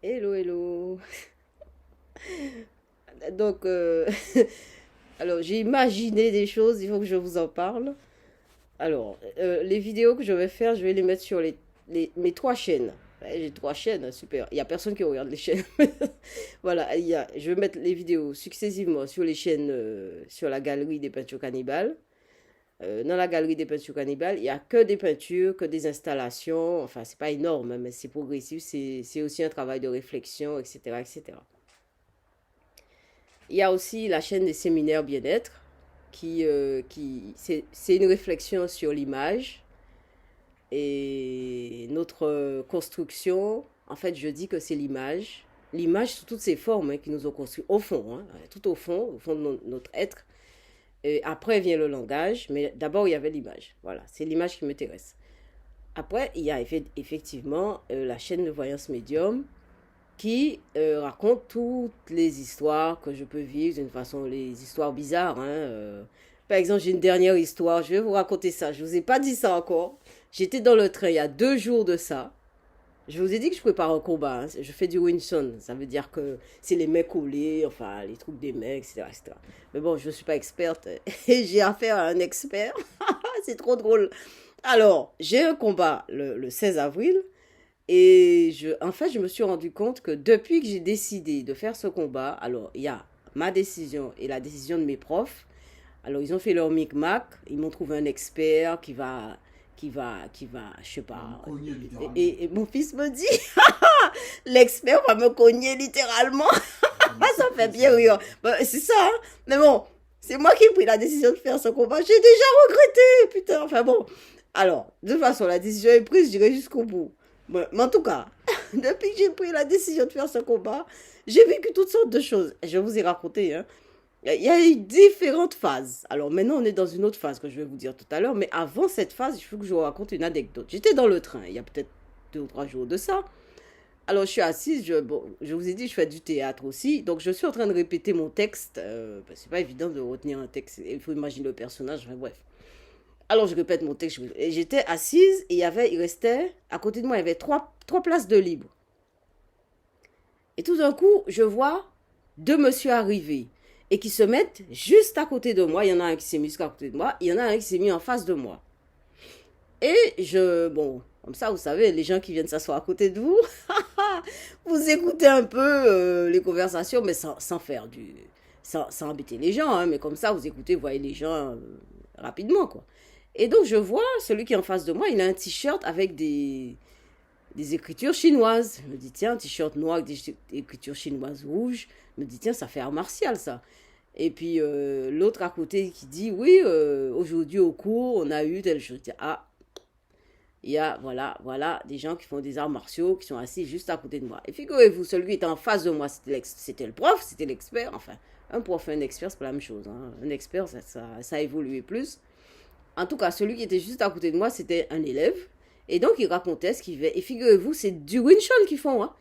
Hello, hello. Donc, alors j'ai imaginé des choses, il faut que je vous en parle. Alors, les vidéos que je vais faire, je vais les mettre sur mes trois chaînes. Ouais, j'ai trois chaînes, super. Il n'y a personne qui regarde les chaînes. Voilà, je vais mettre les vidéos successivement sur les chaînes, sur la galerie des peintures cannibales. Dans la galerie des peintures cannibales, il n'y a que des peintures, que des installations. Enfin, c'est pas énorme, hein, mais c'est progressif. C'est aussi un travail de réflexion, etc., etc. Il y a aussi la chaîne des séminaires bien-être, c'est une réflexion sur l'image et notre construction. En fait, je dis que c'est l'image. L'image sous toutes ses formes, hein, qui nous ont construit au fond, hein, tout au fond de notre être. Et après vient le langage, mais d'abord il y avait l'image. Voilà, c'est l'image qui m'intéresse. Après, il y a effectivement la chaîne de voyance médium qui raconte toutes les histoires que je peux vivre d'une façon, les histoires bizarres, hein. Par exemple, j'ai une dernière histoire, je vais vous raconter ça. Je ne vous ai pas dit ça encore. J'étais dans le train il y a 2 jours de ça. Je vous ai dit que je prépare un combat, hein. Je fais du Wing ça veut dire que c'est les mecs collés, enfin les trucs des mecs, etc., etc. Mais bon, je ne suis pas experte et j'ai affaire à un expert. C'est trop drôle. Alors, j'ai un combat le 16 avril et en fait, je me suis rendu compte que depuis que j'ai décidé de faire ce combat, alors il y a ma décision et la décision de mes profs. Alors ils ont fait leur micmac, ils m'ont trouvé un expert je sais Va me pas. cogner Et, littéralement. et mon fils me dit, l'expert va me cogner littéralement. Ça m'a Ça fait surpris ça. bien rire. Ben, c'est ça, hein. Mais bon, c'est moi qui ai pris la décision de faire ce combat. J'ai déjà regretté, putain. Enfin bon. Alors, de toute façon, la décision est prise, j'irai jusqu'au bout. Mais en tout cas, depuis que j'ai pris la décision de faire ce combat, j'ai vécu toutes sortes de choses. Je vous ai raconté, hein. Il y a eu différentes phases. Alors maintenant, on est dans une autre phase que je vais vous dire tout à l'heure. Mais avant cette phase, il faut que je vous raconte une anecdote. J'étais dans le train, il y a peut-être 2 ou 3 jours de ça. Alors, je suis assise, bon, je vous ai dit, je fais du théâtre aussi. Donc, je suis en train de répéter mon texte. C'est pas évident de retenir un texte. Il faut imaginer le personnage. Enfin, bref. Alors, je répète mon texte. Et j'étais assise et il restait, à côté de moi, il y avait trois places de libre. Et tout d'un coup, je vois deux messieurs arriver et qui se mettent juste à côté de moi. Il y en a un qui s'est mis à côté de moi. Il y en a un qui s'est mis en face de moi. Bon, comme ça, vous savez, les gens qui viennent s'asseoir à côté de vous, vous écoutez un peu les conversations, mais sans faire sans embêter les gens, hein, mais comme ça, vous écoutez, vous voyez les gens rapidement, quoi. Et donc, je vois celui qui est en face de moi, il a un t-shirt avec des écritures chinoises. Je me dis, tiens, un t-shirt noir avec des écritures chinoises rouges. Je me dis, tiens, ça fait art martial, ça. Et puis, l'autre à côté qui dit, oui, aujourd'hui au cours, on a eu telle chose. Je dis, ah, il y a, voilà, des gens qui font des arts martiaux, qui sont assis juste à côté de moi. Et figurez-vous, celui qui était en face de moi, c'était le prof, c'était l'expert. Enfin, un prof et un expert, c'est pas la même chose, hein. Un expert, ça a évolué plus. En tout cas, celui qui était juste à côté de moi, c'était un élève. Et donc, il racontait ce qu'il fait. Et figurez-vous, c'est du Wing Chun qu'ils font, hein.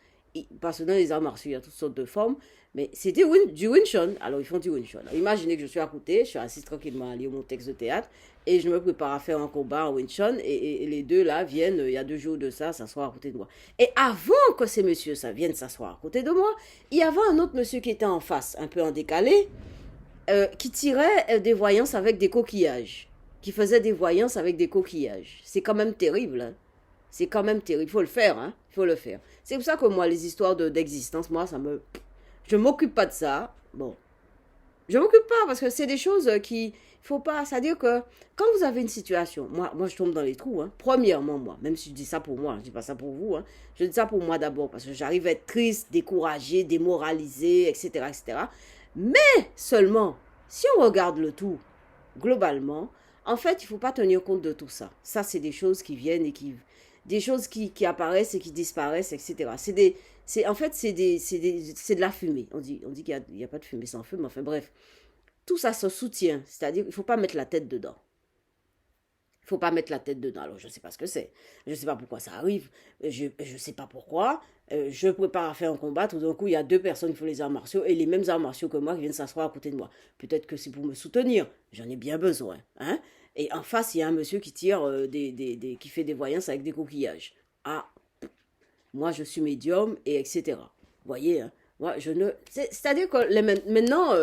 Parce que dans les arts martiaux, il y a toutes sortes de formes. Mais c'était du Wing Chun. Alors, ils font du Wing Chun. Alors, imaginez que je suis à côté, je suis assise tranquillement à lire mon texte de théâtre. Et je me prépare à faire un combat en Wing Chun. Et les deux, là, viennent, il y a 2 jours de ça, s'asseoir à côté de moi. Et avant que ces messieurs, ça vienne s'asseoir à côté de moi, il y avait un autre monsieur qui était en face, un peu en décalé, qui tirait des voyances avec des coquillages. Qui faisait des voyances avec des coquillages. C'est quand même terrible, hein. C'est quand même terrible. Il faut le faire, hein. Il faut le faire. C'est pour ça que moi, les histoires d'existence, moi, ça me. Je m'occupe pas de ça. Bon. Je m'occupe pas parce que c'est des choses qui. Il faut pas. C'est-à-dire que quand vous avez une situation, moi, je tombe dans les trous, hein. Premièrement, moi, même si je dis ça pour moi, je dis pas ça pour vous, hein. Je dis ça pour moi d'abord parce que j'arrive à être triste, découragée, démoralisée, etc., etc. Mais seulement, si on regarde le tout globalement, en fait, il ne faut pas tenir compte de tout ça. Ça, c'est des choses qui viennent et qui. Des choses qui apparaissent et qui disparaissent, etc. En fait, c'est de la fumée. On dit qu'il n'y a pas de fumée sans feu, mais enfin bref. Tout ça se soutient. C'est-à-dire qu'il ne faut pas mettre la tête dedans. Il ne faut pas mettre la tête dedans. Alors, je ne sais pas ce que c'est. Je ne sais pas pourquoi ça arrive. Je ne sais pas pourquoi. Je prépare à faire un combat. Tout d'un coup, il y a deux personnes qui font les arts martiaux et les mêmes arts martiaux que moi qui viennent s'asseoir à côté de moi. Peut-être que c'est pour me soutenir. J'en ai bien besoin. Hein. Et en face, il y a un monsieur qui tire, qui fait des voyances avec des coquillages. Ah, Moi, je suis médium, et etc. Vous voyez, hein, moi, je ne... C'est-à-dire que maintenant,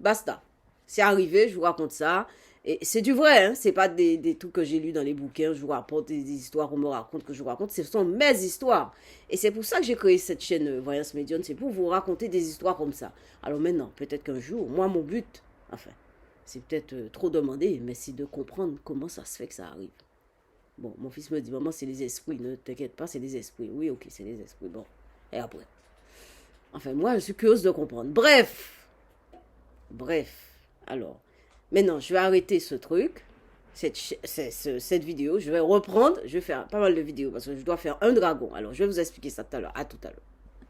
basta. C'est arrivé, je vous raconte ça. Et c'est du vrai, hein, c'est pas des trucs que j'ai lus dans les bouquins, je vous raconte des histoires qu'on me raconte, que je vous raconte, ce sont mes histoires. Et c'est pour ça que j'ai créé cette chaîne Voyance Médium, c'est pour vous raconter des histoires comme ça. Alors maintenant, peut-être qu'un jour, moi, mon but, enfin, c'est peut-être trop demandé, mais c'est de comprendre comment ça se fait que ça arrive. Bon, mon fils me dit, maman, c'est les esprits, ne t'inquiète pas, c'est les esprits. Oui, ok, c'est les esprits. Bon, et après. Enfin, moi, je suis curieuse de comprendre. Bref. Alors, maintenant, je vais arrêter ce truc, cette vidéo. Je vais reprendre, je vais faire pas mal de vidéos parce que je dois faire un dragon. Alors, je vais vous expliquer ça tout à l'heure. À tout à l'heure.